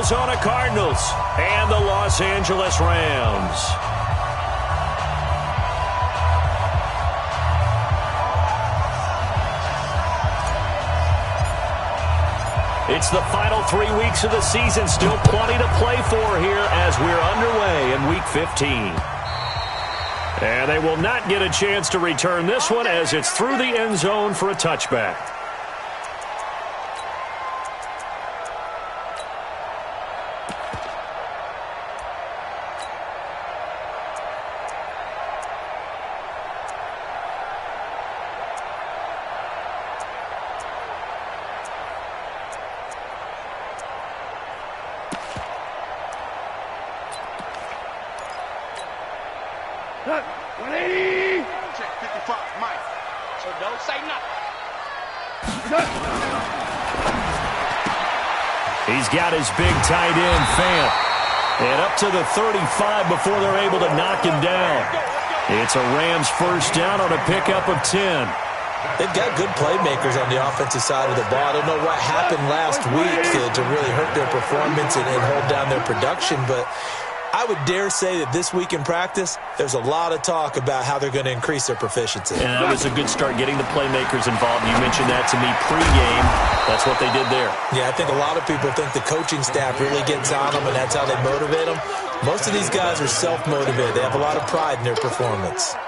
Arizona Cardinals and the Los Angeles Rams. It's the final 3 weeks of the season. Still plenty to play for here as we're underway in Week 15. And they will not get a chance to return this one as it's through the end zone for a touchback. Check 55, Mike. So don't say nothing. He's got his big tight end, Fant. And up to the 35 before they're able to knock him down. It's a Rams first down on a pickup of 10. They've got good playmakers on the offensive side of the ball. I don't know what happened last week to really hurt their performance and hold down their production, but I would dare say that this week in practice, there's a lot of talk about how they're going to increase their proficiency. And that was a good start, getting the playmakers involved. You mentioned that to me pregame. That's what they did there. Yeah, I think a lot of people think the coaching staff really gets on them, and that's how they motivate them. Most of these guys are self-motivated. They have a lot of pride in their performance.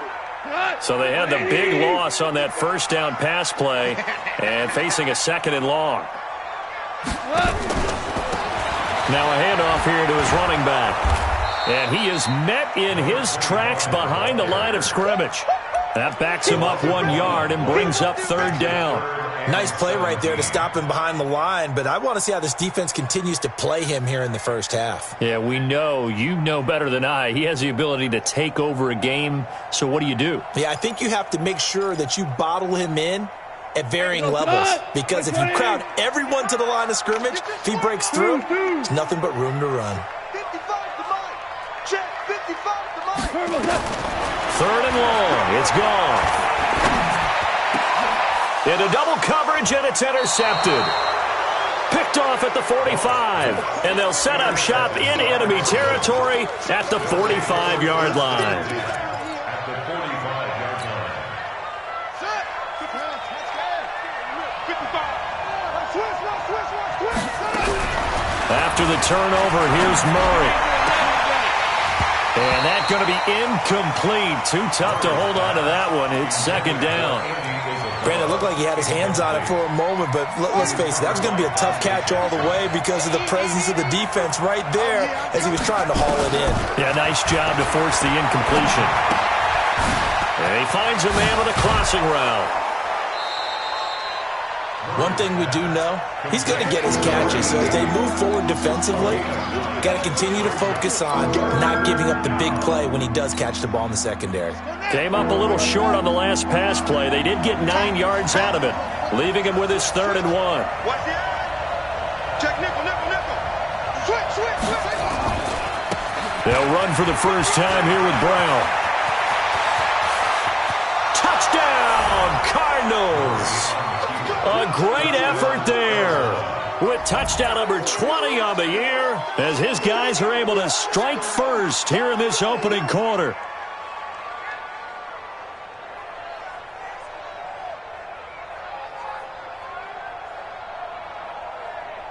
So they had the big loss on that first down pass play and facing a second and long. Now a handoff here to his running back. And he is met in his tracks behind the line of scrimmage. That backs him up 1 yard and brings up third down. Nice play right there to stop him behind the line, but I want to see how this defense continues to play him here in the first half. Yeah, we know. You know better than I. He has the ability to take over a game, so what do you do? Yeah, I think you have to make sure that you bottle him in at varying levels, because if you crowd everyone to the line of scrimmage, if he breaks through, there's nothing but room to run. 55 to Mike. Check 55 to Mike. Third and long. It's gone. Into double coverage, and it's intercepted. Picked off at the 45, and they'll set up shop in enemy territory at the 45-yard line. After the turnover, here's Murray. And that's going to be incomplete. Too tough to hold on to that one. It's second down. Brandon, it looked like he had his hands on it for a moment, but let's face it, that was going to be a tough catch all the way because of the presence of the defense right there as he was trying to haul it in. Yeah, nice job to force the incompletion. And he finds a man with a crossing route. One thing we do know, he's going to get his catches. So as they move forward defensively, got to continue to focus on not giving up the big play when he does catch the ball in the secondary. Came up a little short on the last pass play. They did get 9 yards out of it, leaving him with his third and one. What's it? Check nickel, nickel, nickel. Switch. They'll run for the first time here with Brown. Touchdown, Cardinals! A great effort there with touchdown number 20 on the year as his guys are able to strike first here in this opening quarter.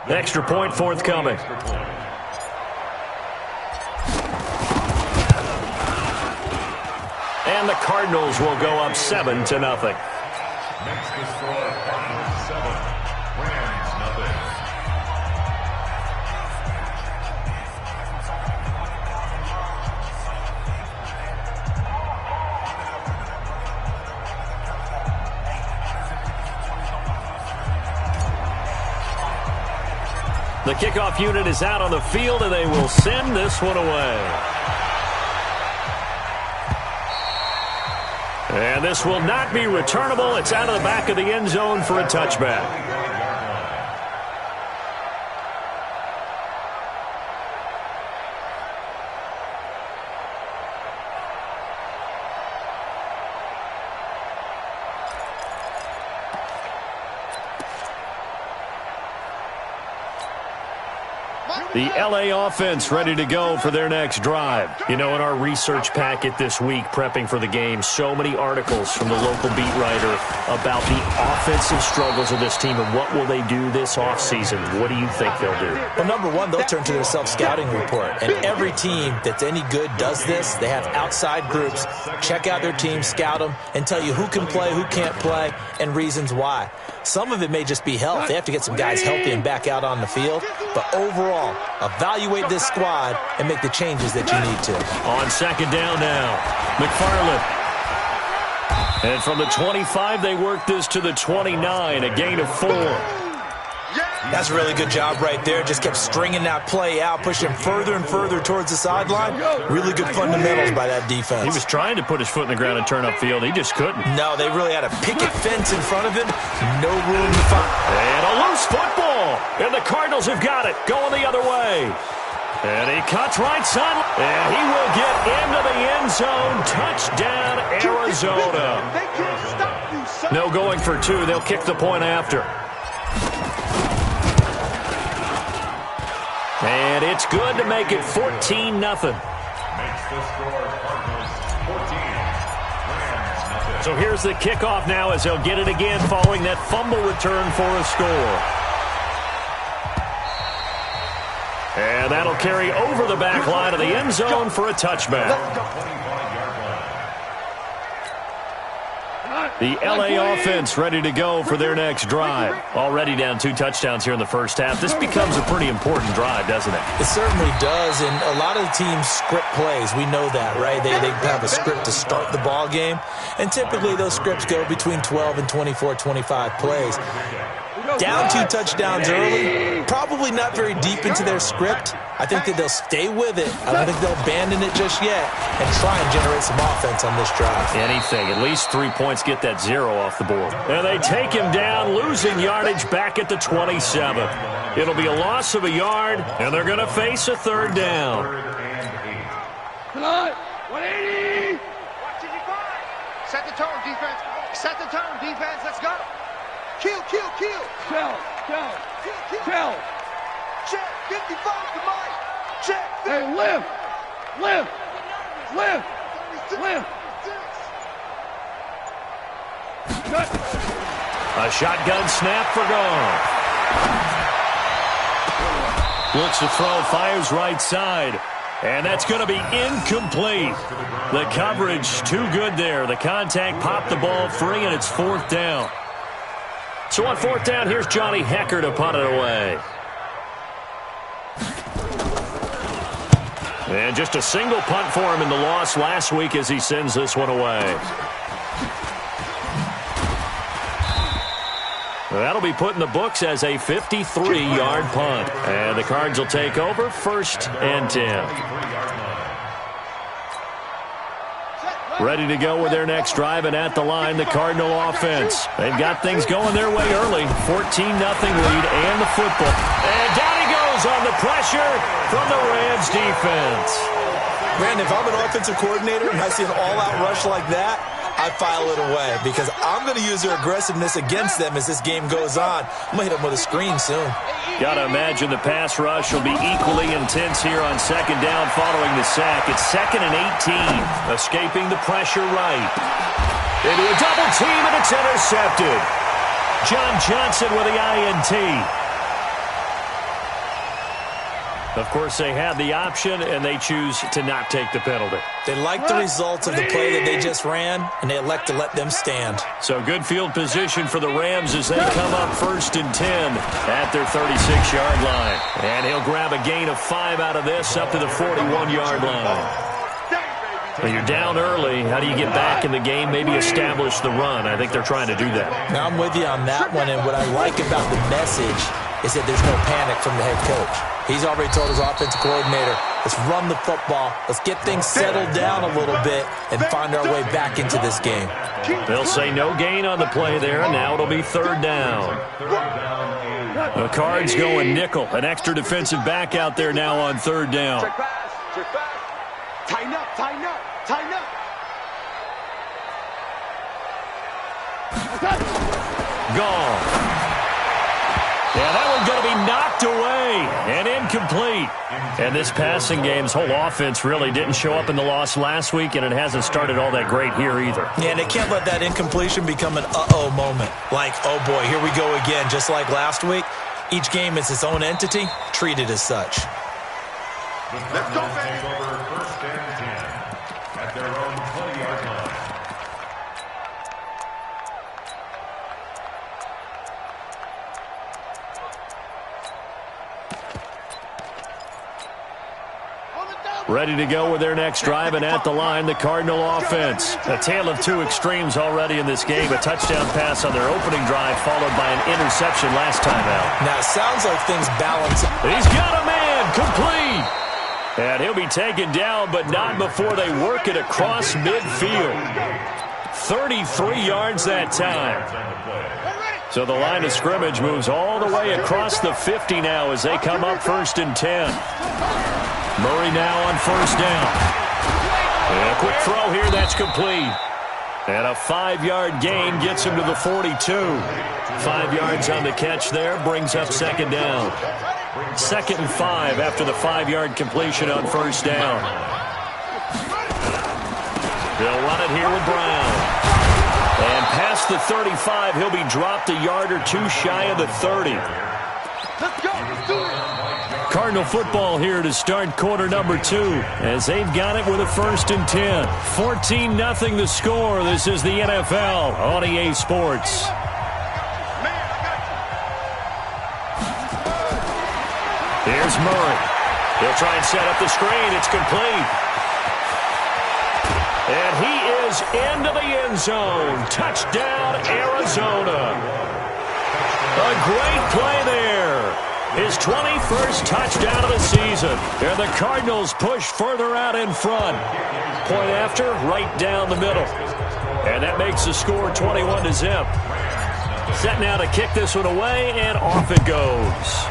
Extra point forthcoming. And the Cardinals will go up 7-0. Next to score 5-7. Rams nothing. The kickoff unit is out on the field, and they will send this one away. And this will not be returnable. It's out of the back of the end zone for a touchback. The LA offense ready to go for their next drive. You know, in our research packet this week, prepping for the game, so many articles from the local beat writer about the offensive struggles of this team and what will they do this offseason. What do you think they'll do? Well, number one, they'll turn to their self-scouting report. And every team that's any good does this. They have outside groups, check out their team, scout them, and tell you who can play, who can't play, and reasons why. Some of it may just be health. They have to get some guys healthy and back out on the field. But overall, evaluate this squad and make the changes that you need to. On second down now, McFarland. And from the 25, they work this to the 29, a gain of 4. That's a really good job right there. Just kept stringing that play out, pushing him further and further towards the sideline. Really good fundamentals by that defense. He was trying to put his foot in the ground and turn upfield. He just couldn't. No, they really had a picket fence in front of him. No room to find. And a loose football. And the Cardinals have got it. Going the other way. And he cuts right side. And he will get into the end zone. Touchdown, Arizona. No going for 2. They'll kick the point after. And it's good to make it 14-0. Makes the score Cardinals 14, Rams 0. So here's the kickoff now as they'll get it again following that fumble return for a score. And that'll carry over the back line of the end zone for a touchback. The LA offense ready to go for their next drive. Already down 2 touchdowns here in the first half. This becomes a pretty important drive, doesn't it? It certainly does, and a lot of the teams script plays. We know that, right? They have a script to start the ball game, and typically those scripts go between 12 and 24, 25 plays. Down 2 touchdowns early, probably not very deep into their script. I think that they'll stay with it. I don't think they'll abandon it just yet and try and generate some offense on this drive. Anything. At least 3 points, get that 0 off the board. And they take him down, losing yardage back at the 27. It'll be a loss of a yard, and they're going to face a third down. Come on, 180. Set the tone, defense. Set the tone, defense. Let's go. Kill. Kill. Check. 55, come on. Check. Hey, lift. A shotgun snap for Gone. Looks to throw, fires right side. And that's going to be incomplete. The coverage too good there. The contact popped the ball free, and it's 4th down. So on 4th down, here's Johnny Hecker to punt it away. And just a single punt for him in the loss last week as he sends this one away. That'll be put in the books as a 53-yard punt. And the Cards will take over 1st and 10. Ready to go with their next drive, and at the line, the Cardinal offense. They've got things going their way early. 14-0 lead and the football. And down he goes on the pressure from the Rams defense. Brandon, if I'm an offensive coordinator and I see an all-out rush like that, I file it away because I'm going to use their aggressiveness against them as this game goes on. I'm going to hit them with a screen soon. Got to imagine the pass rush will be equally intense here on 2nd down following the sack. It's 2nd and 18. Escaping the pressure right. Into a double team, and it's intercepted. John Johnson with the INT. Of course, they had the option, and they choose to not take the penalty. They like the results of the play that they just ran, and they elect to let them stand. So good field position for the Rams as they come up 1st and 10 at their 36-yard line. And he'll grab a gain of 5 out of this up to the 41-yard line. When you're down early, how do you get back in the game, maybe establish the run? I think they're trying to do that. Now, I'm with you on that one, and what I like about the message is that there's no panic from the head coach. He's already told his offensive coordinator, let's run the football, let's get things settled down a little bit and find our way back into this game. They'll say no gain on the play there, and now it'll be 3rd down. The Cards going nickel, an extra defensive back out there now on 3rd down. Tighten up. Gone. Yeah, that one's going to be knocked away and incomplete. And this passing game's whole offense really didn't show up in the loss last week, and it hasn't started all that great here either. Yeah, and they can't let that incompletion become an uh-oh moment. Like, oh boy, here we go again. Just like last week, each game is its own entity, treated as such. Let's go, baby. Take over 1st and 10 at their own 20-yard line. Ready to go with their next drive, and at the line, the Cardinal offense. A tale of two extremes already in this game. A touchdown pass on their opening drive, followed by an interception last time out. Now, it sounds like things balance. He's got a man, complete. And he'll be taken down, but not before they work it across midfield. 33 yards that time. So the line of scrimmage moves all the way across the 50 now as they come up 1st and 10. Murray now on 1st down. And a quick throw here, that's complete. And a 5-yard gain gets him to the 42. 5 yards on the catch there, brings up 2nd down. 2nd and 5 after the 5-yard completion on 1st down. They'll run it here with Brown. And past the 35, he'll be dropped a yard or two shy of the 30. Let's go. Let's do it. Cardinal football here to start quarter number 2 as they've got it with a 1st and 10. 14-0 the score. This is the NFL on EA Sports. Here's Murray. He'll try and set up the screen. It's complete. And he is into the end zone. Touchdown, Arizona. A great play there. His 21st touchdown of the season. And the Cardinals push further out in front. Point after, right down the middle. And that makes the score 21-0. Set now to kick this one away, and off it goes.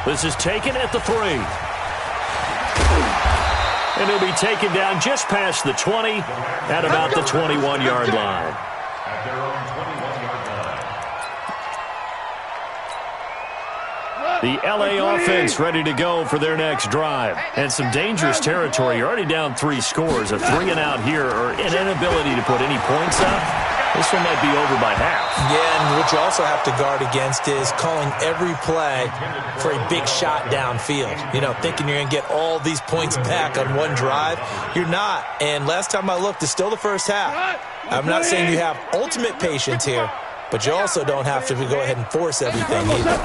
This is taken at the 3. And he'll be taken down just past the 20 at about the 21-yard line. At their own 21-yard line. The LA offense ready to go for their next drive. And some dangerous territory. You're already down 3 scores. A 3 and out here, or an inability to put any points up. This one might be over by half. Yeah, and what you also have to guard against is calling every play for a big shot downfield. You know, thinking you're going to get all these points back on one drive. You're not. And last time I looked, it's still the first half. I'm not saying you have ultimate patience here, but you also don't have to go ahead and force everything either.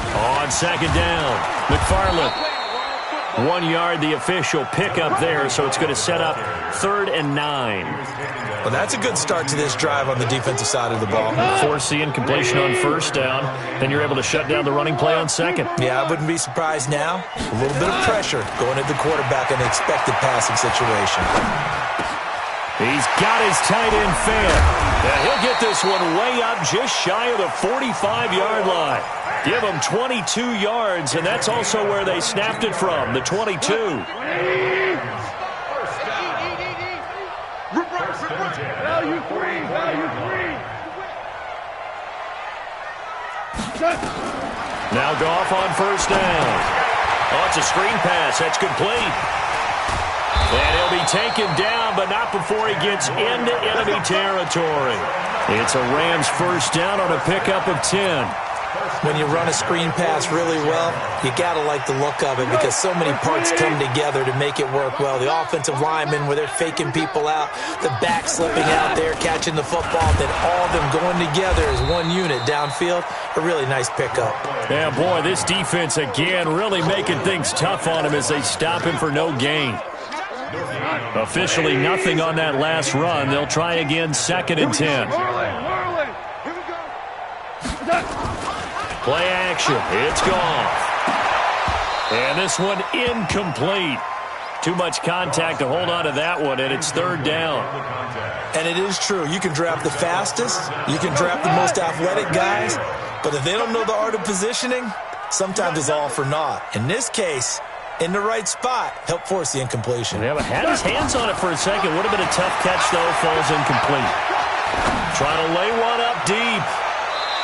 On 2nd down, McFarland. 1 yard, the official pickup there, so it's going to set up 3rd and 9. Well, that's a good start to this drive on the defensive side of the ball. Force the incompletion on 1st down, then you're able to shut down the running play on 2nd. Yeah, I wouldn't be surprised now. A little bit of pressure going at the quarterback in an expected passing situation. He's got his tight end fan. And he'll get this one way up just shy of the 45-yard line. Give him 22 yards, and that's also where they snapped it from, the 22. Value free. Now Goff on 1st down. Oh, it's a screen pass. That's complete. And he'll be taken down, but not before he gets into enemy territory. It's a Rams 1st down on a pickup of 10. When you run a screen pass really well, you got to like the look of it because so many parts come together to make it work well. The offensive linemen, where they're faking people out, the back slipping out there, catching the football, then all of them going together as one unit downfield. A really nice pickup. Yeah, boy, this defense again really making things tough on him as they stop him for no gain. Officially nothing on that last run. They'll try again, 2nd and 10. Play action. It's gone. And this one incomplete. Too much contact to hold on to that one, and it's 3rd down. And it is true. You can draft the fastest. You can draft the most athletic guys. But if they don't know the art of positioning, sometimes it's all for naught. In this case, in the right spot, help force the incompletion. Yeah, but had his hands on it for a second. Would have been a tough catch, though. Falls incomplete. Trying to lay one up deep.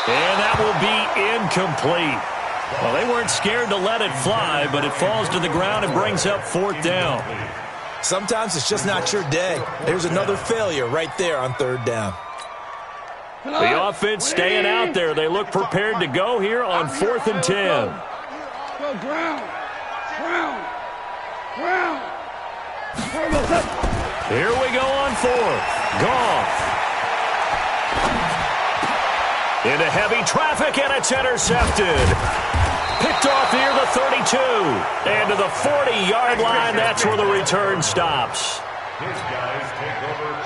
And that will be incomplete. Well, they weren't scared to let it fly, but it falls to the ground and brings up 4th down. Sometimes it's just not your day. There's another failure right there on 3rd down. The offense staying out there. They look prepared to go here on 4th and 10. Go ground. Ground. Ground. Here we go on 4th. Goff. Into heavy traffic, and it's intercepted. Picked off near the 32. And to the 40-yard line, that's where the return stops.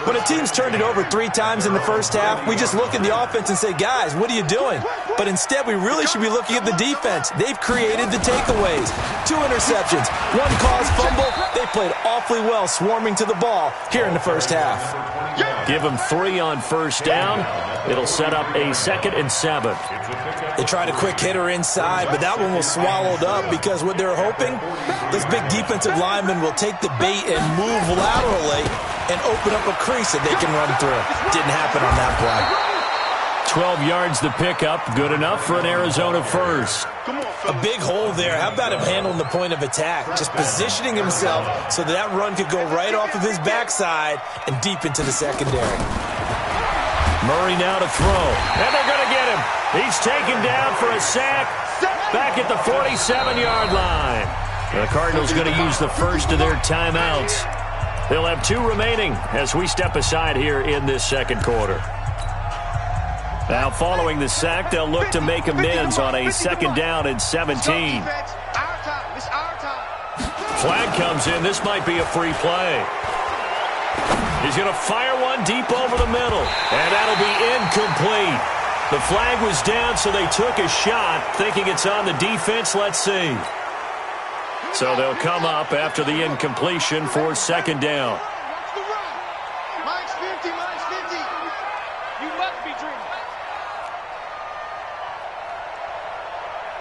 When a team's turned it over 3 times in the first half, we just look at the offense and say, guys, what are you doing? But instead, we really should be looking at the defense. They've created the takeaways. 2 interceptions, 1 caused fumble. They played awfully well swarming to the ball here in the first half. Give them 3 on 1st down. It'll set up a 2nd and 7. They tried a quick hitter inside, but that one was swallowed up because what they're hoping, this big defensive lineman will take the bait and move laterally and open up a crease that they can run through. Didn't happen on that play. 12 yards to pick up, good enough for an Arizona first. A big hole there. How about him handling the point of attack? Just positioning himself so that run could go right off of his backside and deep into the secondary. Murray now to throw, and they're going to get him. He's taken down for a sack back at the 47-yard line. The Cardinals going to use the first of their timeouts. They'll have 2 remaining as we step aside here in this 2nd quarter. Now following the sack, they'll look to make amends on a 2nd down and 17. Flag comes in. This might be a free play. He's going to fire one deep over the middle, and that'll be incomplete. The flag was down, so they took a shot, thinking it's on the defense. Let's see. So they'll come up after the incompletion for 2nd down. Mike's 50, Mike's 50. You must be dreaming.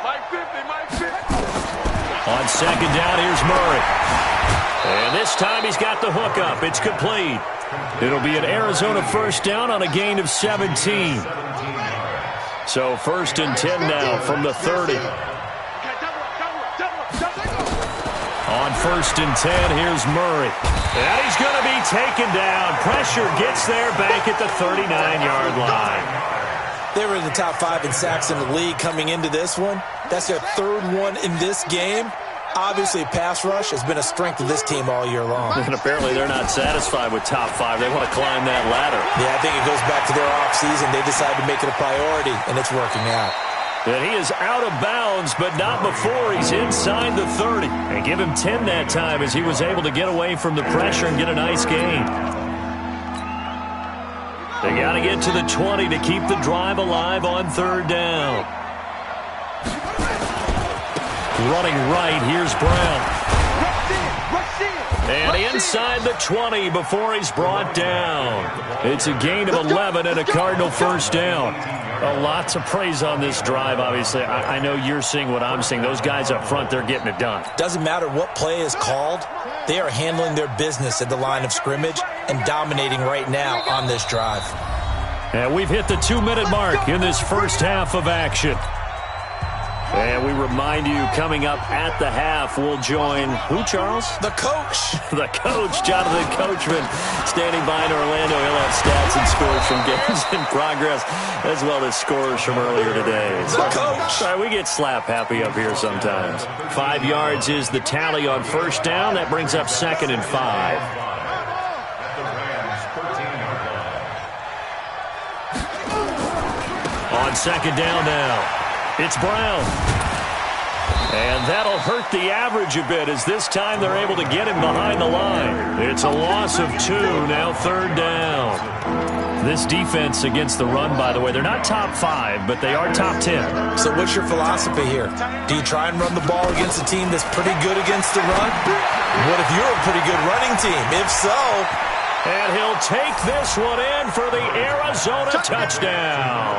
Mike 50, Mike 50. On 2nd down, here's Murray. And this time he's got the hook up. It's complete. It'll be an Arizona first down on a gain of 17. So 1st and 10 now from the 30. On 1st and 10, here's Murray. And he's going to be taken down. Pressure gets there back at the 39-yard line. They were in the top 5 in sacks in the league coming into this one. That's their 3rd one in this game. Obviously, pass rush has been a strength of this team all year long. And apparently they're not satisfied with top 5. They want to climb that ladder. Yeah, I think it goes back to their offseason. They decided to make it a priority, and it's working out. And he is out of bounds, but not before he's inside the 30. And give him 10 that time as he was able to get away from the pressure and get a nice gain. They got to get to the 20 to keep the drive alive on 3rd down. Running right, here's Brown. And inside the 20 before he's brought down. It's a gain of 11 and a Cardinal first down. A lot to praise on this drive, obviously. I know you're seeing what I'm seeing. Those guys up front, they're getting it done. Doesn't matter what play is called. They are handling their business at the line of scrimmage and dominating right now on this drive. And we've hit the 2-minute mark in this first half of action. And we remind you, coming up at the half, we'll join who, Charles? The coach. The coach, Jonathan Coachman, standing by in Orlando. He'll have stats and scores from games in progress, as well as scores from earlier today. The coach. Sorry, we get slap happy up here sometimes. 5 yards is the tally on first down. That brings up 2nd and 5. On 2nd down now. It's Brown. And that'll hurt the average a bit as this time they're able to get him behind the line. It's a loss of 2, now 3rd down. This defense against the run, by the way, they're not top 5, but they are top 10. So what's your philosophy here? Do you try and run the ball against a team that's pretty good against the run? What if you're a pretty good running team? If so... And he'll take this one in for the Arizona touchdown.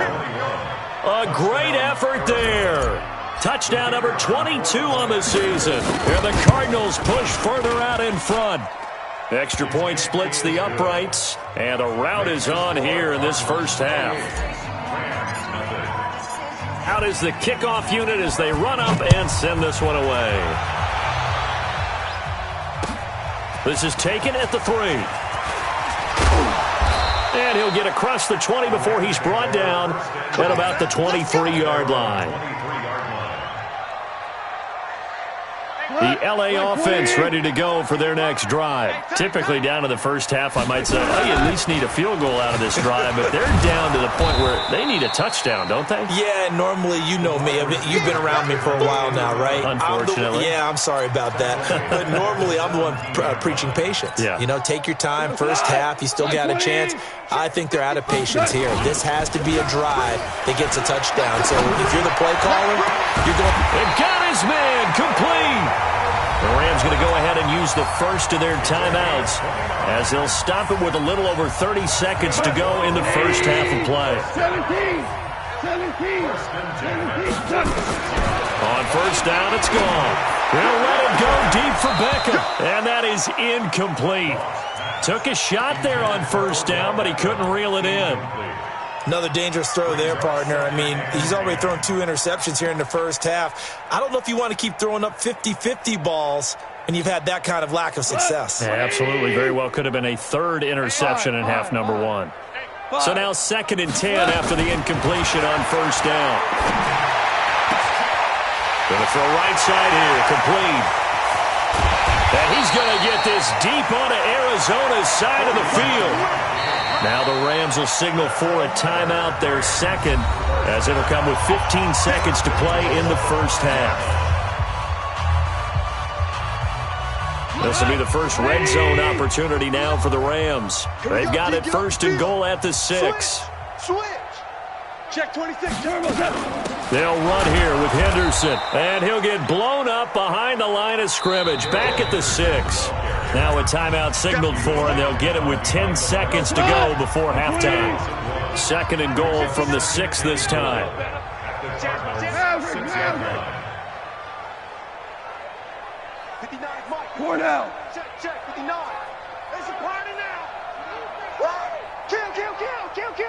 A great effort there. Touchdown number 22 on the season. And the Cardinals push further out in front. Extra point splits the uprights. And a rout is on here in this first half. out is the kickoff unit as they run up and send this one away. This is taken at the 3. And he'll get across the 20 before he's brought down at about the 23-yard line. The L.A. offense ready to go for their next drive. Typically down to the first half, I might say, oh, you at least need a field goal out of this drive, but they're down to the point where they need a touchdown, don't they? Yeah, normally, you know me. You've been around me for a while now, right? Unfortunately. I'm sorry about that. But normally, I'm the one preaching patience. Yeah. You know, take your time, first half, you still got a chance. I think they're out of patience here. This has to be a drive that gets a touchdown. So if you're the play caller, you're going to... They've got his man complete. The Rams going to go ahead and use the first of their timeouts as they'll stop it with a little over 30 seconds to go in the first half of play. 17. On first down, it's gone. They'll let it go deep for Beckham, and that is incomplete. Took a shot there on first down, but he couldn't reel it in. Another dangerous throw there, partner. I mean, he's already thrown 2 interceptions here in the first half. I don't know if you want to keep throwing up 50-50 balls, and you've had that kind of lack of success. Yeah, absolutely. Very well could have been a 3rd interception in half number 1. So now 2nd and 10 after the incompletion on first down. Going to throw right side here, complete. And he's going to get this deep onto Arizona's side of the field. Now the Rams will signal for a timeout, their second, as it'll come with 15 seconds to play in the first half. This will be the first red zone opportunity now for the Rams. They've got it 1st and goal at the 6. Switch. Check 26, turbos up. They'll run here with Henderson, and he'll get blown up behind the line of scrimmage, back at the 6. Now a timeout signaled for, and they'll get it with 10 seconds to go before halftime. 2nd and goal from the 6 this time. Cornell. Check 59. It's a party now.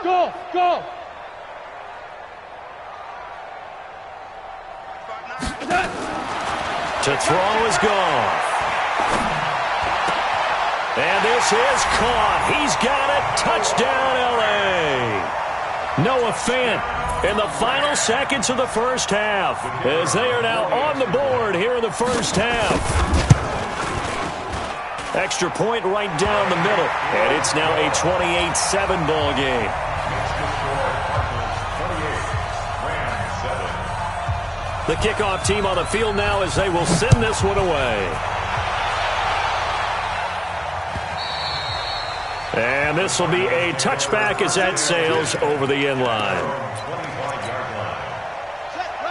Kill. Go. To throw is gone. And this is caught. He's got it. Touchdown, L.A. Noah Fant in the final seconds of the first half as they are now on the board here in the first half. Extra point right down the middle. And it's now a 28-7 ball game. The kickoff team on the field now as they will send this one away. And this will be a touchback as that sails over the end line.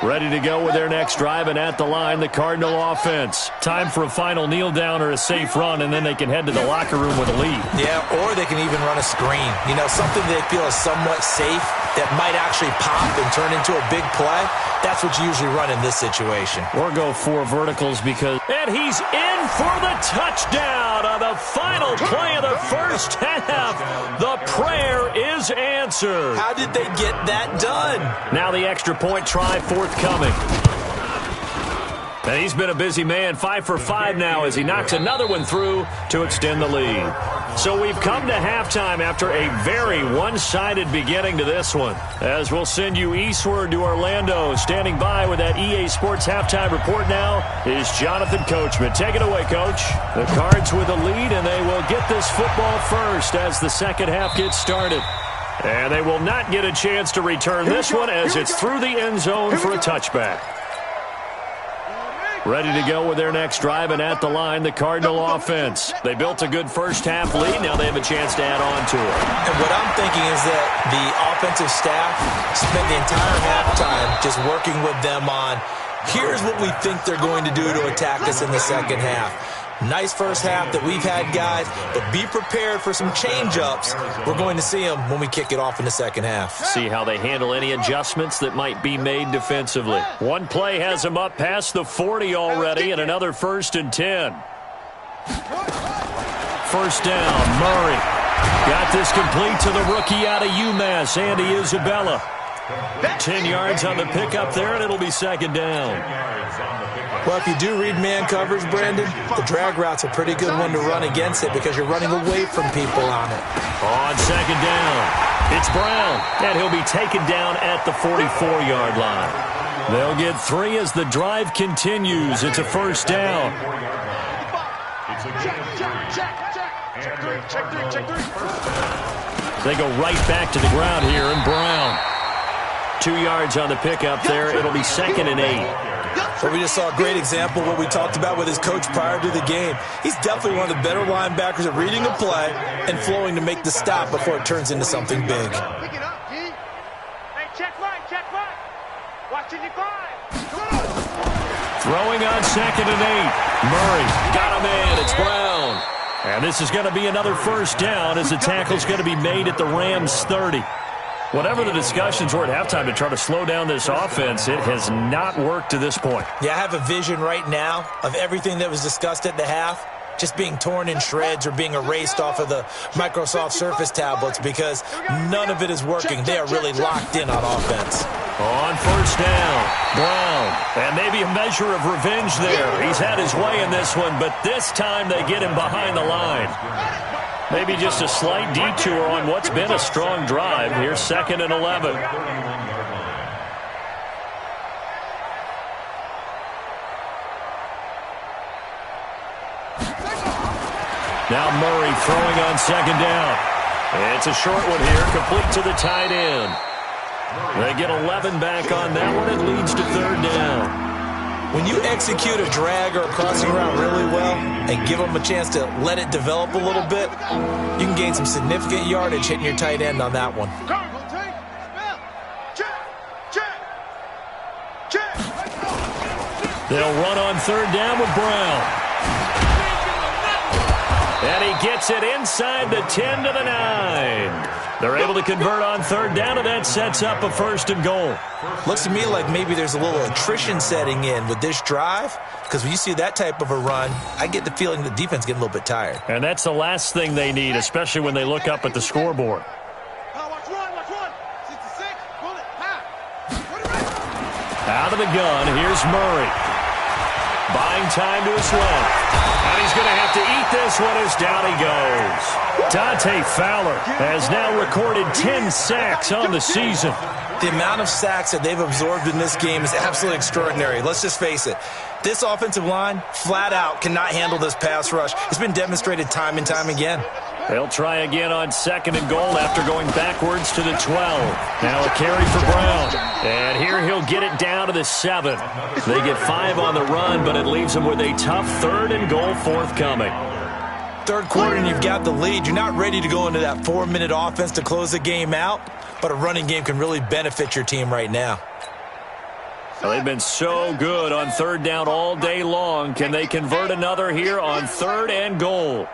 Ready to go with their next drive, and at the line, the Cardinal offense. Time for a final kneel down or a safe run, and then they can head to the locker room with a lead. Yeah, or they can even run a screen. You know, something they feel is somewhat safe that might actually pop and turn into a big play. That's what you usually run in this situation. Or go 4 verticals because... And he's in for the touchdown on the final play of the first half. The prayer is answered. How did they get that done? Now the extra point try forthcoming. And he's been a busy man, 5 for 5 now as he knocks another one through to extend the lead. So we've come to halftime after a very one-sided beginning to this one. As we'll send you eastward to Orlando. Standing by with that EA Sports halftime report now is Jonathan Coachman. Take it away, Coach. The Cards with a lead, and they will get this football first as the second half gets started. And they will not get a chance to return this one as it's through the end zone for a touchback. Ready to go with their next drive, and at the line, the Cardinal offense. They built a good first half lead. Now they have a chance to add on to it. And what I'm thinking is that the offensive staff spent the entire halftime just working with them on, here's what we think they're going to do to attack us in the second half. Nice first half that we've had, guys, but be prepared for some change-ups. We're going to see them when we kick it off in the second half. See how they handle any adjustments that might be made defensively. One play has them up past the 40 already, and another 1st and 10. First down, Murray. Got this complete to the rookie out of UMass, Andy Isabella. 10 yards on the pickup there, and it'll be second down. Well, if you do read man coverage, Brandon, the drag route's a pretty good one to run against it because you're running away from people on it. On second down, it's Brown, and he'll be taken down at the 44-yard line. They'll get 3 as the drive continues. It's a first down. They go right back to the ground here, and Brown. 2 yards on the pickup there. It'll be second and 8. Well, we just saw a great example of what we talked about with his coach prior to the game. He's definitely one of the better linebackers at reading a play and flowing to make the stop before it turns into something big. Pick it up, D. Hey, check right. Watching you five. Throwing on second and 8. Murray got him in. It's Brown. And this is going to be another first down as the tackle's going to be made at the Rams' 30. Whatever the discussions were at halftime to try to slow down this offense, it has not worked to this point. Yeah, I have a vision right now of everything that was discussed at the half just being torn in shreds or being erased off of the Microsoft Surface tablets because none of it is working. They are really locked in on offense. On first down, Brown. And maybe a measure of revenge there. He's had his way in this one, but this time they get him behind the line. Maybe just a slight detour on what's been a strong drive. Here's second and 11. Now Murray throwing on second down. It's a short one here, complete to the tight end. They get 11 back on that one. It leads to third down. When you execute a drag or a crossing route really well and give them a chance to let it develop a little bit, you can gain some significant yardage hitting your tight end on that one. They'll run on third down with Brown. And he gets it inside the 10 to the 9. They're able to convert on third down, and that sets up a first and goal. Looks to me like maybe there's a little attrition setting in with this drive, because when you see that type of a run, I get the feeling the defense getting a little bit tired. And that's the last thing they need, especially when they look up at the scoreboard. Out of the gun, here's Murray. Buying time to his left. And he's going to have to eat this one as down he goes. Dante Fowler has now recorded 10 sacks on the season. The amount of sacks that they've absorbed in this game is absolutely extraordinary. Let's just face it. This offensive line, flat out, cannot handle this pass rush. It's been demonstrated time and time again. They'll try again on second and goal after going backwards to the 12. Now a carry for Brown. And here he'll get it down to the 7. They get 5 on the run, but it leaves them with a tough third and goal forthcoming. Third quarter and you've got the lead. You're not ready to go into that 4-minute offense to close the game out, but a running game can really benefit your team right now. Well, they've been so good on third down all day long. Can they convert another here on third and goal?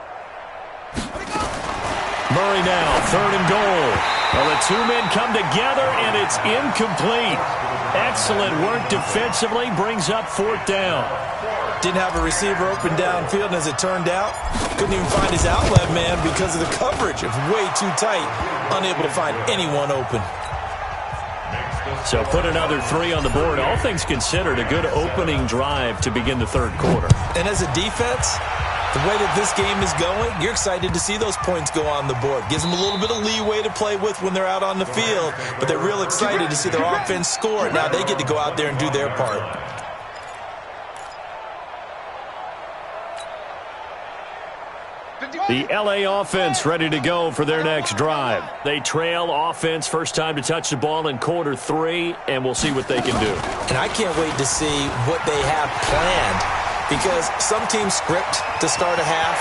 Murray now, third and goal. Well, the two men come together, and it's incomplete. Excellent work defensively, brings up fourth down. Didn't have a receiver open downfield, and as it turned out, couldn't even find his outlet man because of the coverage. It was way too tight, unable to find anyone open. So put another 3 on the board. All things considered, a good opening drive to begin the third quarter. And as a defense, the way that this game is going, you're excited to see those points go on the board. Gives them a little bit of leeway to play with when they're out on the field, but they're real excited to see their offense score. Now they get to go out there and do their part. The LA offense ready to go for their next drive. They trail offense, first time to touch the ball in quarter 3, and we'll see what they can do. And I can't wait to see what they have planned, because some teams script to start a half.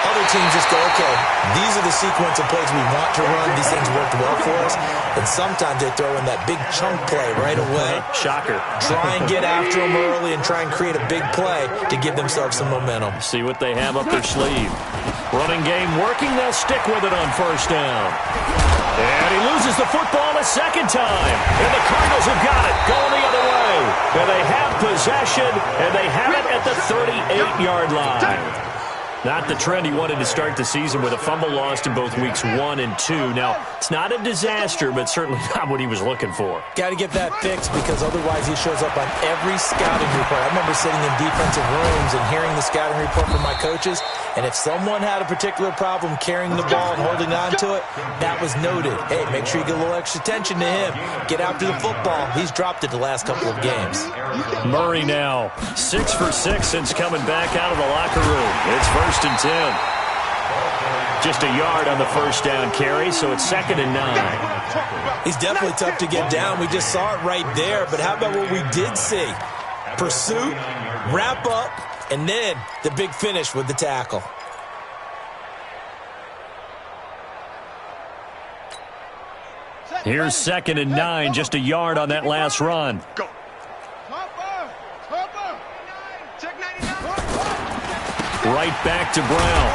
Other teams just go, okay, these are the sequence of plays we want to run. These things worked well for us. And sometimes they throw in that big chunk play right away. Shocker. Try and get after them early and try and create a big play to give themselves some momentum. See what they have up their sleeve. Running game working. They'll stick with it on first down. And he loses the football a second time. And the Cardinals have got it, going the other way. And they have possession, and they have it at the 38-yard line. Not the trend he wanted to start the season with a fumble lost in both weeks 1 and 2. Now, it's not a disaster, but certainly not what he was looking for. Got to get that fixed because otherwise he shows up on every scouting report. I remember sitting in defensive rooms and hearing the scouting report from my coaches, and if someone had a particular problem carrying the ball and holding on to it, that was noted. Hey, make sure you get a little extra attention to him. Get after the football. He's dropped it the last couple of games. Murray now 6 for 6 since coming back out of the locker room. It's 1st and 10. Just a yard on the first down carry, so it's 2nd and 9. He's definitely tough to get down. We just saw it right there, but how about what we did see? Pursuit, wrap up, and then the big finish with the tackle. Here's 2nd and 9, just a yard on that last run. Go. Right back to Brown.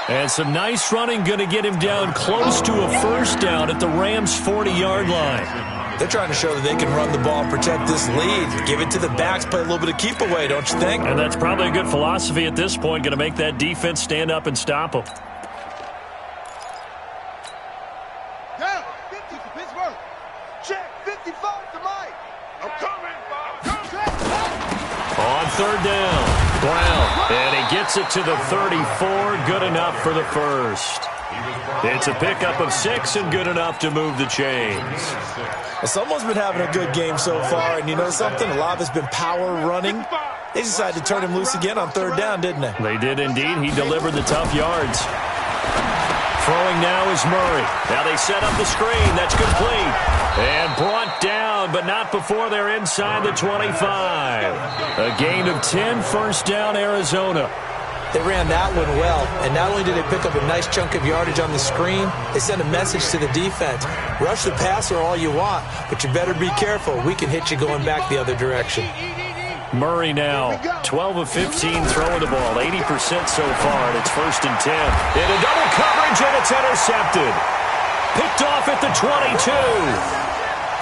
And some nice running going to get him down close to a first down at the Rams' 40-yard line. They're trying to show that they can run the ball and protect this lead. Give it to the backs, play a little bit of keep away, don't you think? And that's probably a good philosophy at this point, going to make that defense stand up and stop them. Yeah, 50 to Pittsburgh. Check, 55 to Mike. I'm coming, Bob. On 3rd down, Brown, and he gets it to the 34, good enough for the first. It's a pickup of 6 and good enough to move the chains. Well, someone's been having a good game so far, and you know something? A lot of it's been power running. They decided to turn him loose again on 3rd down, didn't they? They did indeed. He delivered the tough yards. Throwing now is Murray. Now they set up the screen. That's complete. And brought down, but not before they're inside the 25. A gain of 10, first down, Arizona. They ran that one well, and not only did they pick up a nice chunk of yardage on the screen, they sent a message to the defense. Rush the passer all you want, but you better be careful. We can hit you going back the other direction. Murray now, 12 of 15 throwing the ball, 80% so far, and it's 1st and 10. Into double coverage, and it's intercepted. Picked off at the 22.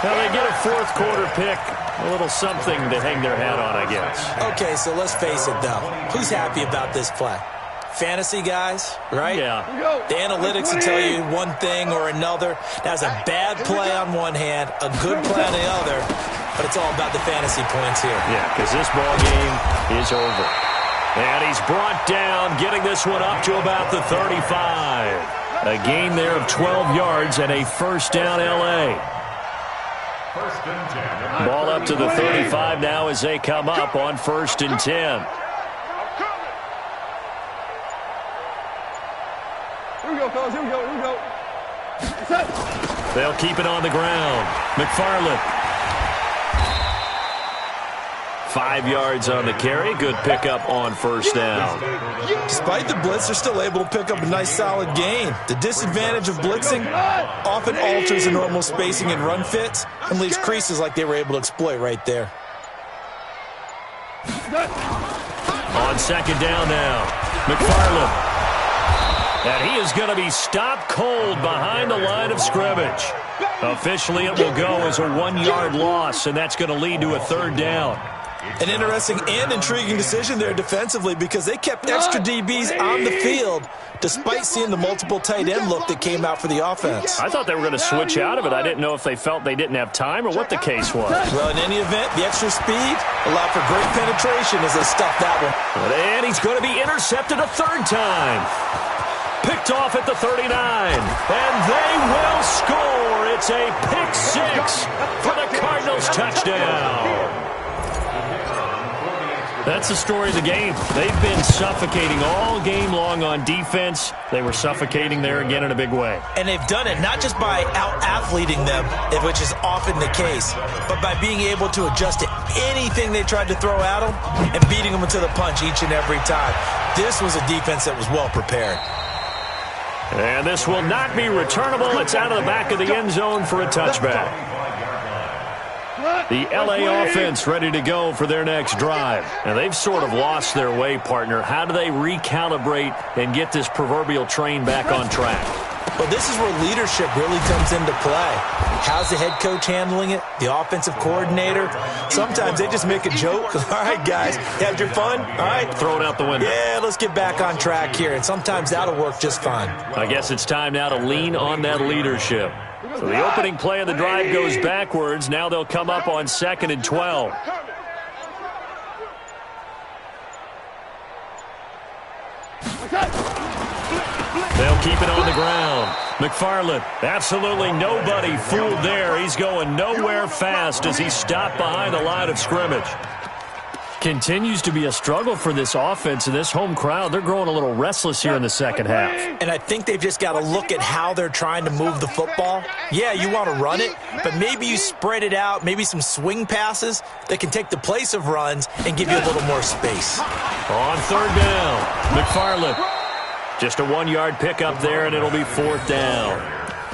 Now they get a 4th quarter pick. A little something to hang their hat on, I guess. Okay, so let's face it, though. Who's happy about this play? Fantasy guys, right? Yeah. The analytics will tell you one thing or another. That's a bad play on one hand, a good play on the other, but it's all about the fantasy points here. Yeah, because this ball game is over. And he's brought down, getting this one up to about the 35. A gain there of 12 yards and a first down, L.A. Ball up to the 35 now as they come up on 1st and 10. Here we go, fellas. Here we go. Here we go. They'll keep it on the ground. McFarland. 5 yards on the carry. Good pickup on first down. Despite the blitz, they're still able to pick up a nice solid gain. The disadvantage of blitzing often alters the normal spacing and run fits and leaves creases like they were able to exploit right there. On 2nd down now, McFarland. And he is going to be stopped cold behind the line of scrimmage. Officially, it will go as a 1-yard loss, and that's going to lead to a 3rd down. An interesting and intriguing decision there defensively because they kept extra DBs on the field despite seeing the multiple tight end look that came out for the offense. I thought they were going to switch out of it. I didn't know if they felt they didn't have time or what the case was. Well, in any event, the extra speed allowed for great penetration as they stuffed that one. And he's going to be intercepted a 3rd time. Picked off at the 39. And they will score. It's a pick 6 for the Cardinals touchdown. That's the story of the game. They've been suffocating all game long on defense. They were suffocating there again in a big way. And they've done it not just by out-athleting them, which is often the case, but by being able to adjust to anything they tried to throw at them and beating them to the punch each and every time. This was a defense that was well prepared. And this will not be returnable. It's out of the back of the end zone for a touchback. The L.A. offense ready to go for their next drive. And they've sort of lost their way, partner. How do they recalibrate and get this proverbial train back on track? Well, this is where leadership really comes into play. How's the head coach handling it? The offensive coordinator? Sometimes they just make a joke. All right, guys, you had your fun? All right. Throw it out the window. Yeah, let's get back on track here, and sometimes that'll work just fine. I guess it's time now to lean on that leadership. So the opening play of the drive goes backwards. Now they'll come up on 2nd and 12. They'll keep it on the ground. McFarland, absolutely nobody fooled there. He's going nowhere fast as he's stopped behind the line of scrimmage. Continues to be a struggle for this offense and this home crowd. They're growing a little restless here in the second half. And I think they've just got to look at how they're trying to move the football. Yeah, you want to run it, but maybe you spread it out, maybe some swing passes that can take the place of runs and give you a little more space. On 3rd down, McFarland. Just a 1-yard pickup there, and it'll be 4th down.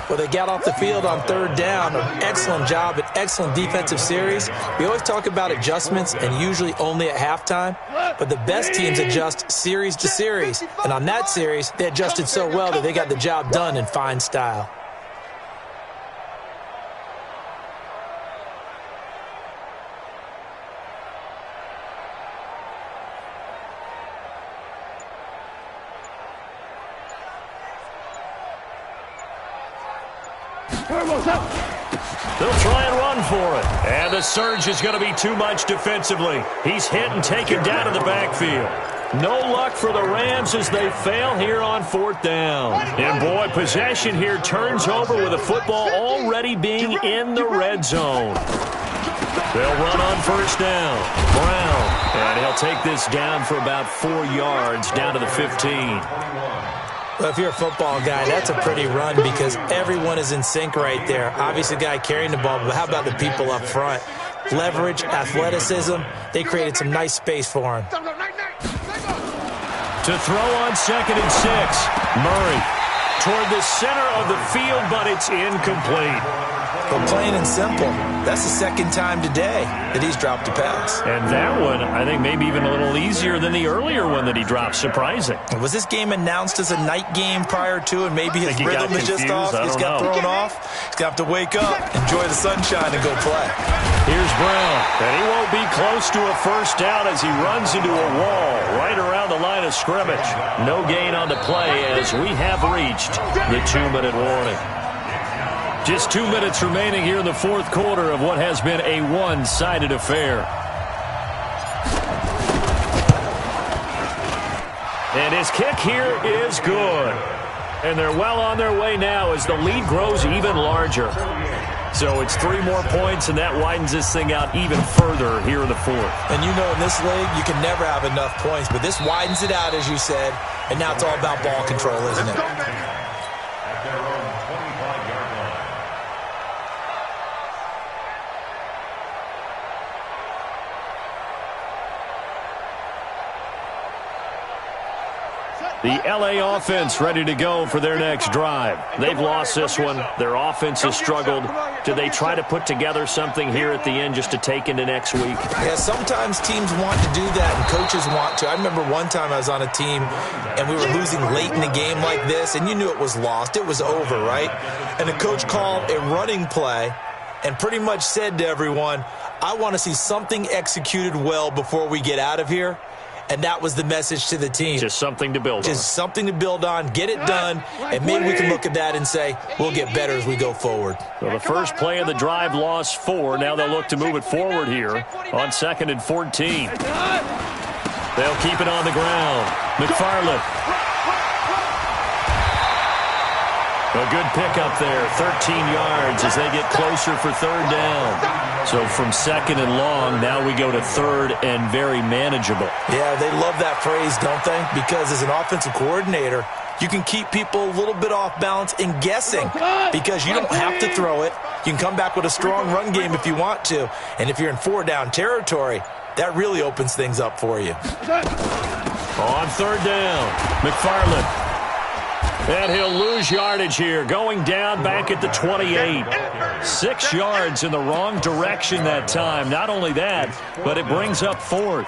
Well, they got off the field on 3rd down. An excellent job, an excellent defensive series. We always talk about adjustments, and usually only at halftime. But the best teams adjust series to series. And on that series, they adjusted so well that they got the job done in fine style. They'll try and run for it. And the surge is going to be too much defensively. He's hit and taken down in the backfield. No luck for the Rams as they fail here on 4th down. And boy, possession here turns over with the football already being in the red zone. They'll run on 1st down. Brown. And he'll take this down for about 4 yards down to the 15. Well, if you're a football guy, that's a pretty run because everyone is in sync right there. Obviously, the guy carrying the ball, but how about the people up front? Leverage, athleticism, they created some nice space for him. To throw on 2nd and 6. Murray toward the center of the field, but it's incomplete. But plain and simple, that's the 2nd time today that he's dropped a pass. And that one, I think, maybe even a little easier than the earlier one that he dropped. Surprising. Was this game announced as a night game prior to, and maybe his rhythm is just off? He's got thrown off. He's going to have to wake up, enjoy the sunshine, and go play. Here's Brown, and he won't be close to a 1st down as he runs into a wall right around the line of scrimmage. No gain on the play as we have reached the 2-minute warning. Just 2 minutes remaining here in the 4th quarter of what has been a one-sided affair. And his kick here is good. And they're well on their way now as the lead grows even larger. So it's 3 more points, and that widens this thing out even further here in the 4th. And you know in this league, you can never have enough points, but this widens it out, as you said, and now it's all about ball control, isn't it? The LA offense ready to go for their next drive. They've lost this one. Their offense has struggled. Do they try to put together something here at the end just to take into next week? Yeah, sometimes teams want to do that and coaches want to. I remember one time I was on a team and we were losing late in the game like this, and you knew it was lost. It was over, right? And the coach called a running play and pretty much said to everyone, I want to see something executed well before we get out of here. And that was the message to the team. Just something to build on. Just something to build on, get it done, and maybe we can look at that and say, we'll get better as we go forward. So the first play of the drive lost 4. Now they'll look to move it forward here on 2nd and 14. They'll keep it on the ground. McFarland. A good pickup there, 13 yards as they get closer for 3rd down. So from 2nd and long, now we go to 3rd and very manageable. Yeah, they love that phrase, don't they? Because as an offensive coordinator, you can keep people a little bit off balance and guessing because you don't have to throw it. You can come back with a strong run game if you want to. And if you're in 4-down territory, that really opens things up for you. On 3rd down, McFarland. And he'll lose yardage here, going down back at the 28. 6 yards in the wrong direction that time. Not only that, but it brings up 4th.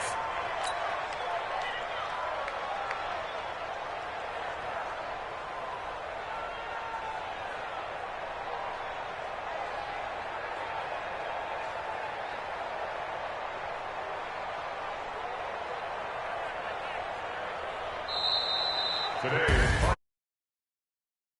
Today's